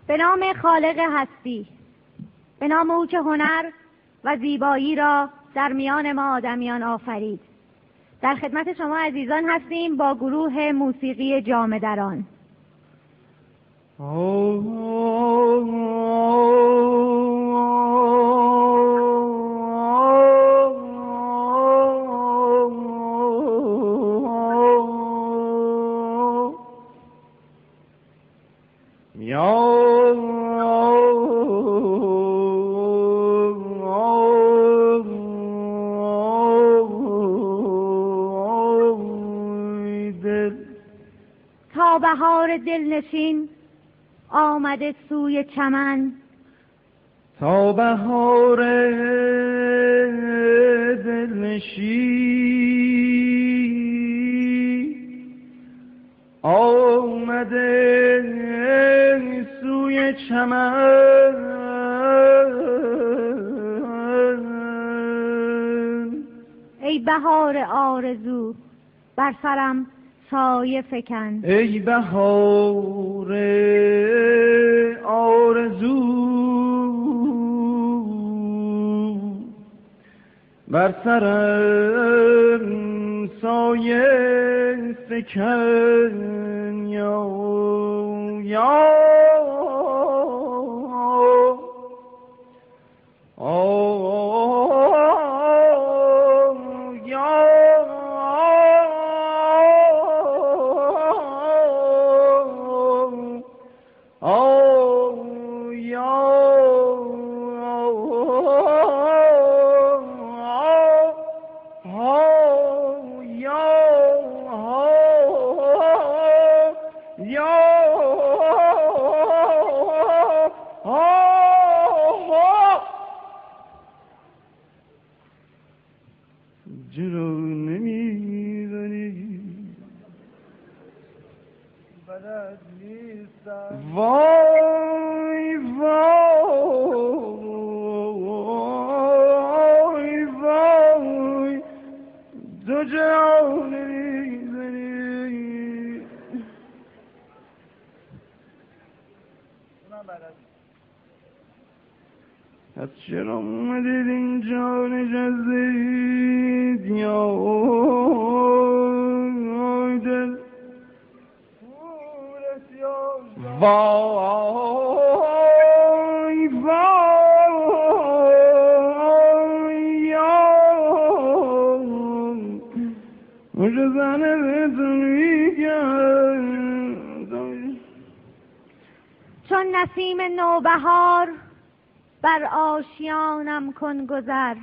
به نام خالق هستی، به نام او که هنر و زیبایی را در میان ما آدمیان آفرید. در خدمت شما عزیزان هستیم با گروه موسیقی جامه دران. تا بهار دلنشین آمده سوی چمن، تا بهار دلنشین آمده سوی چمن. ای بهار آرزو بر سرم سایه فکن. ای بهار آرزو بر سرم سایه فکن. یا وای وای وای دو جهان میزنی. از چرا اومدید اینجا نشستید؟ یا دل وای وای یا مجه زنه بهتون میگم. چون نسیم نوبهار بر آشیانم کن گذر.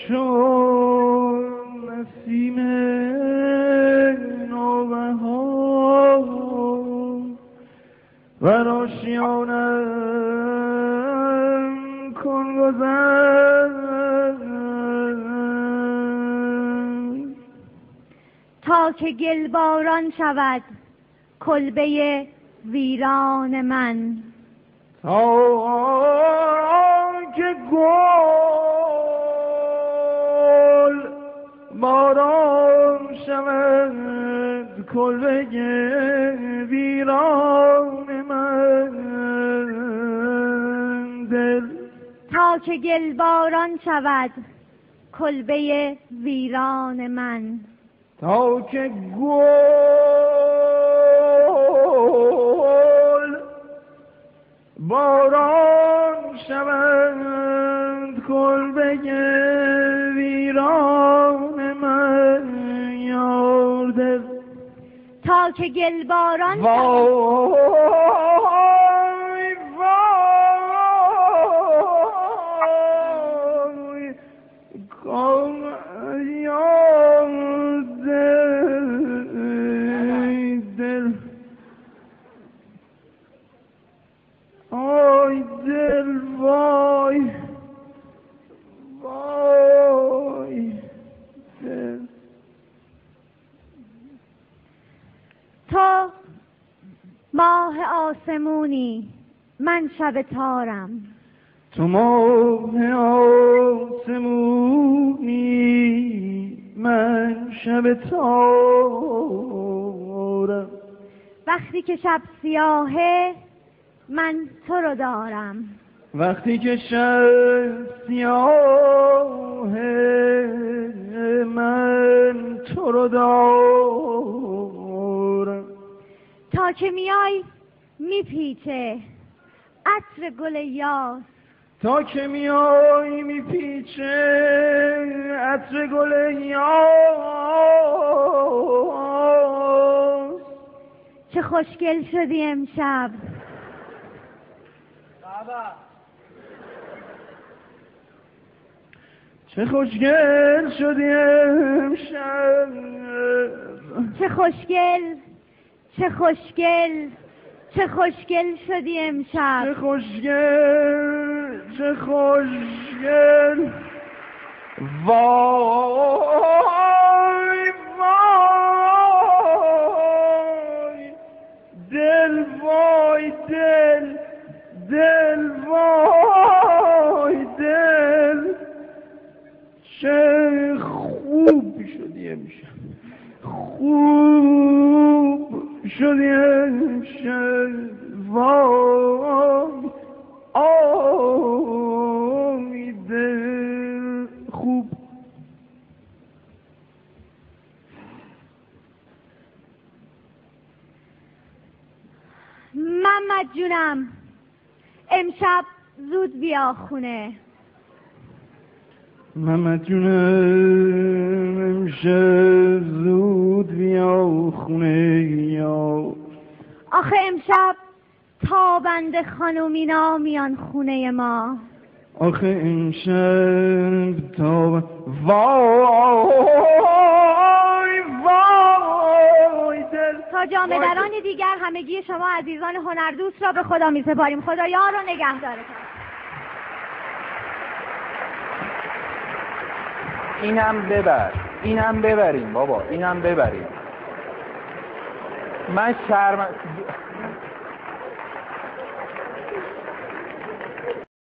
چون نسیم نوبهار بر آشیانم کن گذر. تا که گلباران شود کلبه ویران من. تا که گل باران شود کلبه ویران من. دل تا که گلباران شود کلبه ویران من. تا که گل باران شوند کلبه ویران من. یار دل تا که گلباران وای وای تو ماه آسمونی من شب تارم. تو ماه آسمونی من شب تارم. وقتی که شب سیاهه من تو رو دارم. وقتی که شب سیاهه من تو رو دارم. تا که میای میپیچه عطر گل یاس. تا که میای میپیچه عطر گل یاس. چه خوشگل شدی امشب. چه خوشگل شدی امشب. چه خوشگل چه خوشگل چه خوشگل شدی امشب. چه خوشگل چه خوشگل. وای وای دل وای دل دل وای دل. چه خوب شدی امشب. خوب شدی امشب. وای آی دل خوب. محمد جونم امشب زود بیا خونه. محمد جونم امشب زود بیا خونه. یا آخه امشب تابنده خانومینا میان خونه ما. آخه امشب تا وای وای دل. تا جامدران دیگر همگی شما عزیزان هنردوست را به خدا می سپاریم. خدا یار و نگهدارتان. اینم ببریم بابا، اینم ببریم. من